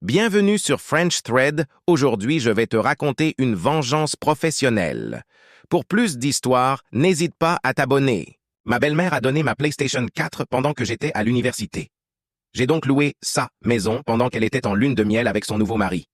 Bienvenue sur French Thread. Aujourd'hui, je vais te raconter une vengeance professionnelle. Pour plus d'histoires, n'hésite pas à t'abonner. Ma belle-mère a donné ma PlayStation 4 pendant que j'étais à l'université. J'ai donc loué sa maison pendant qu'elle était en lune de miel avec son nouveau mari.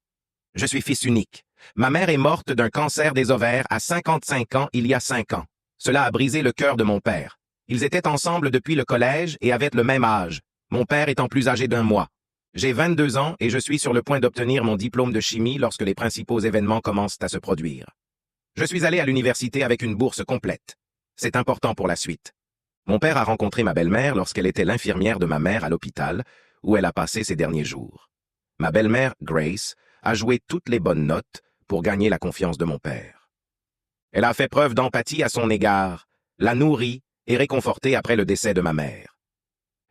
Je suis fils unique. Ma mère est morte d'un cancer des ovaires à 55 ans il y a 5 ans. Cela a brisé le cœur de mon père. Ils étaient ensemble depuis le collège et avaient le même âge, mon père étant plus âgé d'1 mois. J'ai 22 ans et je suis sur le point d'obtenir mon diplôme de chimie lorsque les principaux événements commencent à se produire. Je suis allé à l'université avec une bourse complète. C'est important pour la suite. Mon père a rencontré ma belle-mère lorsqu'elle était l'infirmière de ma mère à l'hôpital, où elle a passé ses derniers jours. Ma belle-mère, Grace, a joué toutes les bonnes notes pour gagner la confiance de mon père. Elle a fait preuve d'empathie à son égard, l'a nourri et réconforté après le décès de ma mère.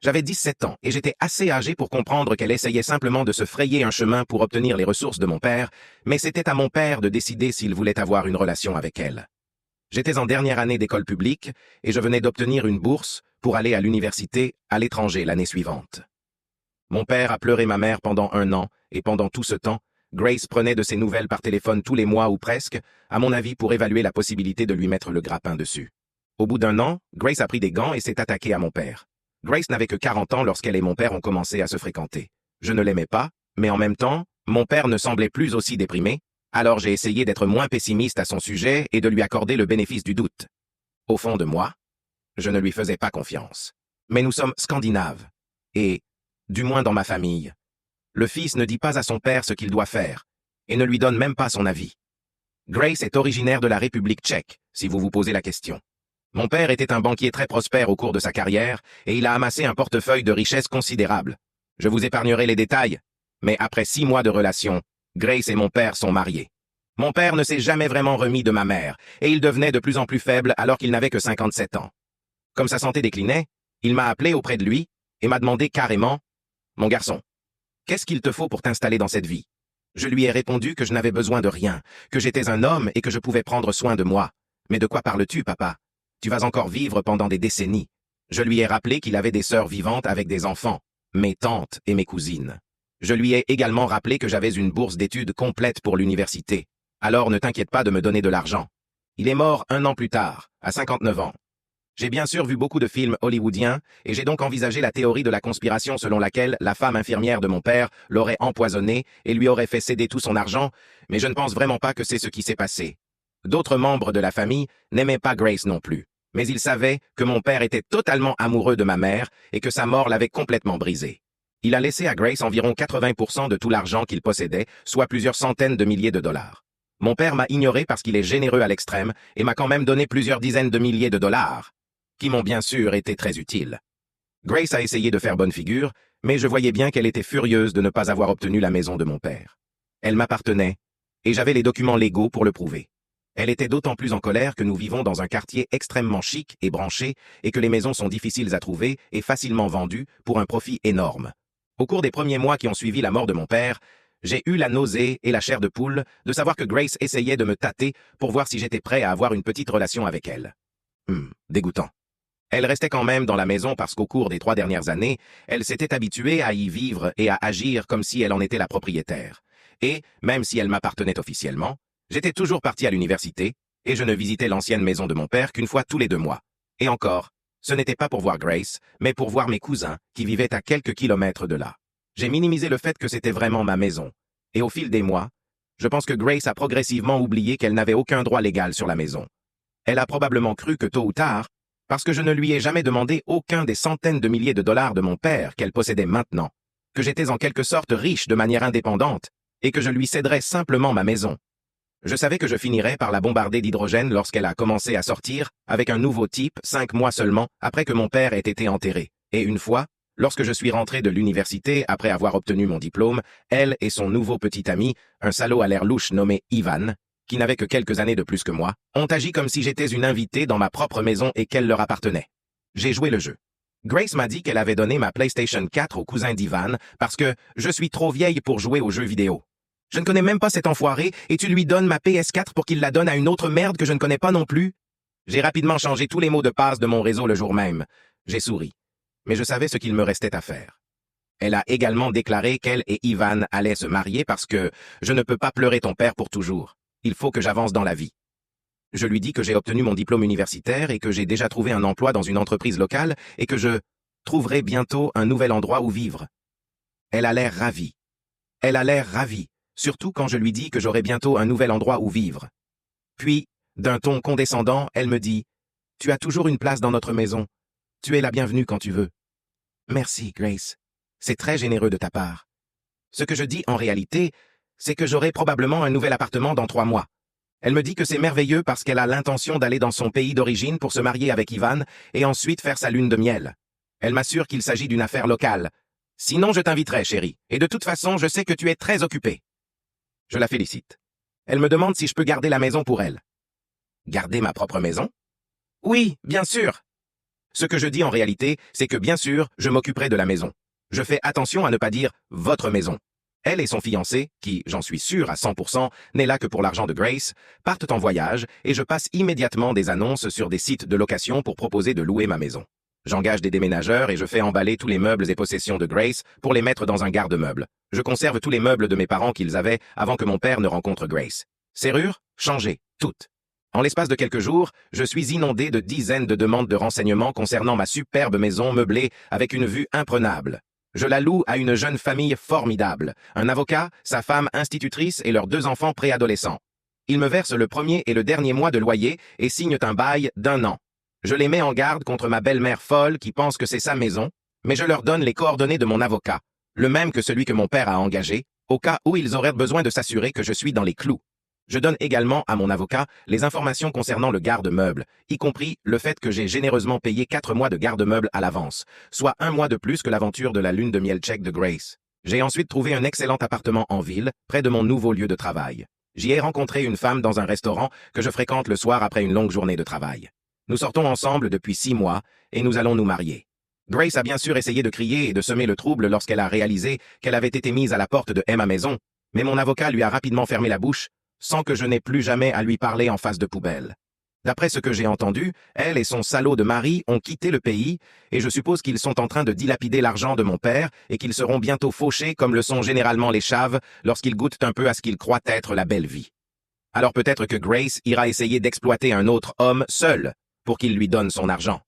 J'avais 17 ans et j'étais assez âgé pour comprendre qu'elle essayait simplement de se frayer un chemin pour obtenir les ressources de mon père, mais c'était à mon père de décider s'il voulait avoir une relation avec elle. J'étais en dernière année d'école publique et je venais d'obtenir une bourse pour aller à l'université à l'étranger l'année suivante. Mon père a pleuré ma mère pendant 1 an et pendant tout ce temps, Grace prenait de ses nouvelles par téléphone tous les mois ou presque, à mon avis pour évaluer la possibilité de lui mettre le grappin dessus. Au bout d'1 an, Grace a pris des gants et s'est attaquée à mon père. Grace n'avait que 40 ans lorsqu'elle et mon père ont commencé à se fréquenter. Je ne l'aimais pas, mais en même temps, mon père ne semblait plus aussi déprimé, alors j'ai essayé d'être moins pessimiste à son sujet et de lui accorder le bénéfice du doute. Au fond de moi, je ne lui faisais pas confiance. Mais nous sommes scandinaves. Et, du moins dans ma famille, le fils ne dit pas à son père ce qu'il doit faire, et ne lui donne même pas son avis. Grace est originaire de la République tchèque, si vous vous posez la question. Mon père était un banquier très prospère au cours de sa carrière, et il a amassé un portefeuille de richesses considérable. Je vous épargnerai les détails, mais après 6 mois de relation, Grace et mon père sont mariés. Mon père ne s'est jamais vraiment remis de ma mère, et il devenait de plus en plus faible alors qu'il n'avait que 57 ans. Comme sa santé déclinait, il m'a appelé auprès de lui, et m'a demandé carrément « Mon garçon, qu'est-ce qu'il te faut pour t'installer dans cette vie ?» Je lui ai répondu que je n'avais besoin de rien, que j'étais un homme et que je pouvais prendre soin de moi. « Mais de quoi parles-tu, papa ? Tu vas encore vivre pendant des décennies. » Je lui ai rappelé qu'il avait des sœurs vivantes avec des enfants, mes tantes et mes cousines. Je lui ai également rappelé que j'avais une bourse d'études complète pour l'université. Alors ne t'inquiète pas de me donner de l'argent. Il est mort 1 an plus tard, à 59 ans. J'ai bien sûr vu beaucoup de films hollywoodiens, et j'ai donc envisagé la théorie de la conspiration selon laquelle la femme infirmière de mon père l'aurait empoisonné et lui aurait fait céder tout son argent, mais je ne pense vraiment pas que c'est ce qui s'est passé. D'autres membres de la famille n'aimaient pas Grace non plus, mais ils savaient que mon père était totalement amoureux de ma mère et que sa mort l'avait complètement brisé. Il a laissé à Grace environ 80% de tout l'argent qu'il possédait, soit plusieurs centaines de milliers de dollars. Mon père m'a ignoré parce qu'il est généreux à l'extrême et m'a quand même donné plusieurs dizaines de milliers de dollars, qui m'ont bien sûr été très utiles. Grace a essayé de faire bonne figure, mais je voyais bien qu'elle était furieuse de ne pas avoir obtenu la maison de mon père. Elle m'appartenait, et j'avais les documents légaux pour le prouver. Elle était d'autant plus en colère que nous vivons dans un quartier extrêmement chic et branché et que les maisons sont difficiles à trouver et facilement vendues pour un profit énorme. Au cours des premiers mois qui ont suivi la mort de mon père, j'ai eu la nausée et la chair de poule de savoir que Grace essayait de me tâter pour voir si j'étais prêt à avoir une petite relation avec elle. Dégoûtant. Elle restait quand même dans la maison parce qu'au cours des 3 dernières années, elle s'était habituée à y vivre et à agir comme si elle en était la propriétaire. Et, même si elle m'appartenait officiellement, j'étais toujours parti à l'université, et je ne visitais l'ancienne maison de mon père qu'une fois tous les 2 mois. Et encore, ce n'était pas pour voir Grace, mais pour voir mes cousins, qui vivaient à quelques kilomètres de là. J'ai minimisé le fait que c'était vraiment ma maison. Et au fil des mois, je pense que Grace a progressivement oublié qu'elle n'avait aucun droit légal sur la maison. Elle a probablement cru que tôt ou tard, parce que je ne lui ai jamais demandé aucun des centaines de milliers de dollars de mon père qu'elle possédait maintenant, que j'étais en quelque sorte riche de manière indépendante, et que je lui céderais simplement ma maison. Je savais que je finirais par la bombarder d'hydrogène lorsqu'elle a commencé à sortir avec un nouveau type 5 mois seulement après que mon père ait été enterré. Et une fois, lorsque je suis rentré de l'université après avoir obtenu mon diplôme, elle et son nouveau petit ami, un salaud à l'air louche nommé Ivan, qui n'avait que quelques années de plus que moi, ont agi comme si j'étais une invitée dans ma propre maison et qu'elle leur appartenait. J'ai joué le jeu. Grace m'a dit qu'elle avait donné ma PlayStation 4 au cousin d'Ivan parce que je suis trop vieille pour jouer aux jeux vidéo. Je ne connais même pas cet enfoiré et tu lui donnes ma PS4 pour qu'il la donne à une autre merde que je ne connais pas non plus? J'ai rapidement changé tous les mots de passe de mon réseau le jour même. J'ai souri. Mais je savais ce qu'il me restait à faire. Elle a également déclaré qu'elle et Ivan allaient se marier parce que je ne peux pas pleurer ton père pour toujours. Il faut que j'avance dans la vie. Je lui dis que j'ai obtenu mon diplôme universitaire et que j'ai déjà trouvé un emploi dans une entreprise locale et que je trouverai bientôt un nouvel endroit où vivre. Elle a l'air ravie. Elle a l'air ravie, surtout quand je lui dis que j'aurai bientôt un nouvel endroit où vivre. Puis, d'un ton condescendant, elle me dit « Tu as toujours une place dans notre maison. Tu es la bienvenue quand tu veux. » Merci, Grace. C'est très généreux de ta part. Ce que je dis en réalité, c'est que j'aurai probablement un nouvel appartement dans 3 mois. Elle me dit que c'est merveilleux parce qu'elle a l'intention d'aller dans son pays d'origine pour se marier avec Ivan et ensuite faire sa lune de miel. Elle m'assure qu'il s'agit d'une affaire locale. Sinon, je t'inviterai, chérie. Et de toute façon, je sais que tu es très occupée. Je la félicite. Elle me demande si je peux garder la maison pour elle. Garder ma propre maison? Oui, bien sûr. Ce que je dis en réalité, c'est que bien sûr, je m'occuperai de la maison. Je fais attention à ne pas dire « votre maison ». Elle et son fiancé, qui, j'en suis sûr à 100%, n'est là que pour l'argent de Grace, partent en voyage et je passe immédiatement des annonces sur des sites de location pour proposer de louer ma maison. J'engage des déménageurs et je fais emballer tous les meubles et possessions de Grace pour les mettre dans un garde-meubles. Je conserve tous les meubles de mes parents qu'ils avaient avant que mon père ne rencontre Grace. Serrures, changées, toutes. En l'espace de quelques jours, je suis inondé de dizaines de demandes de renseignements concernant ma superbe maison meublée avec une vue imprenable. Je la loue à une jeune famille formidable, un avocat, sa femme institutrice et leurs 2 enfants préadolescents. Ils me versent le premier et le dernier mois de loyer et signent un bail d'1 an. Je les mets en garde contre ma belle-mère folle qui pense que c'est sa maison, mais je leur donne les coordonnées de mon avocat, le même que celui que mon père a engagé, au cas où ils auraient besoin de s'assurer que je suis dans les clous. Je donne également à mon avocat les informations concernant le garde-meuble, y compris le fait que j'ai généreusement payé 4 mois de garde-meuble à l'avance, soit 1 mois de plus que l'aventure de la lune de miel tchèque de Grace. J'ai ensuite trouvé un excellent appartement en ville, près de mon nouveau lieu de travail. J'y ai rencontré une femme dans un restaurant que je fréquente le soir après une longue journée de travail. Nous sortons ensemble depuis 6 mois et nous allons nous marier. Grace a bien sûr essayé de crier et de semer le trouble lorsqu'elle a réalisé qu'elle avait été mise à la porte de ma maison, mais mon avocat lui a rapidement fermé la bouche, sans que je n'ai plus jamais à lui parler en face de poubelle. D'après ce que j'ai entendu, elle et son salaud de mari ont quitté le pays, et je suppose qu'ils sont en train de dilapider l'argent de mon père et qu'ils seront bientôt fauchés comme le sont généralement les chaves lorsqu'ils goûtent un peu à ce qu'ils croient être la belle vie. Alors peut-être que Grace ira essayer d'exploiter un autre homme seul pour qu'il lui donne son argent.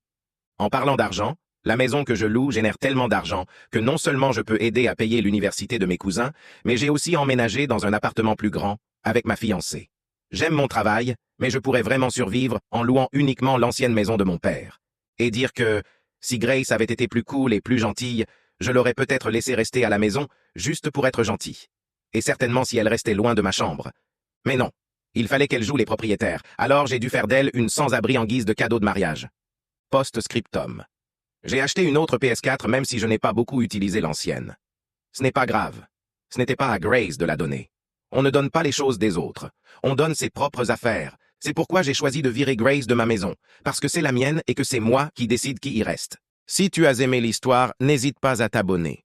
En parlant d'argent, la maison que je loue génère tellement d'argent que non seulement je peux aider à payer l'université de mes cousins, mais j'ai aussi emménagé dans un appartement plus grand, avec ma fiancée. J'aime mon travail, mais je pourrais vraiment survivre en louant uniquement l'ancienne maison de mon père. Et dire que, si Grace avait été plus cool et plus gentille, je l'aurais peut-être laissé rester à la maison, juste pour être gentil. Et certainement si elle restait loin de ma chambre. Mais non, il fallait qu'elle joue les propriétaires, alors j'ai dû faire d'elle une sans-abri en guise de cadeau de mariage. Post-scriptum. J'ai acheté une autre PS4 même si je n'ai pas beaucoup utilisé l'ancienne. Ce n'est pas grave. Ce n'était pas à Grace de la donner. On ne donne pas les choses des autres. On donne ses propres affaires. C'est pourquoi j'ai choisi de virer Grace de ma maison, parce que c'est la mienne et que c'est moi qui décide qui y reste. Si tu as aimé l'histoire, n'hésite pas à t'abonner.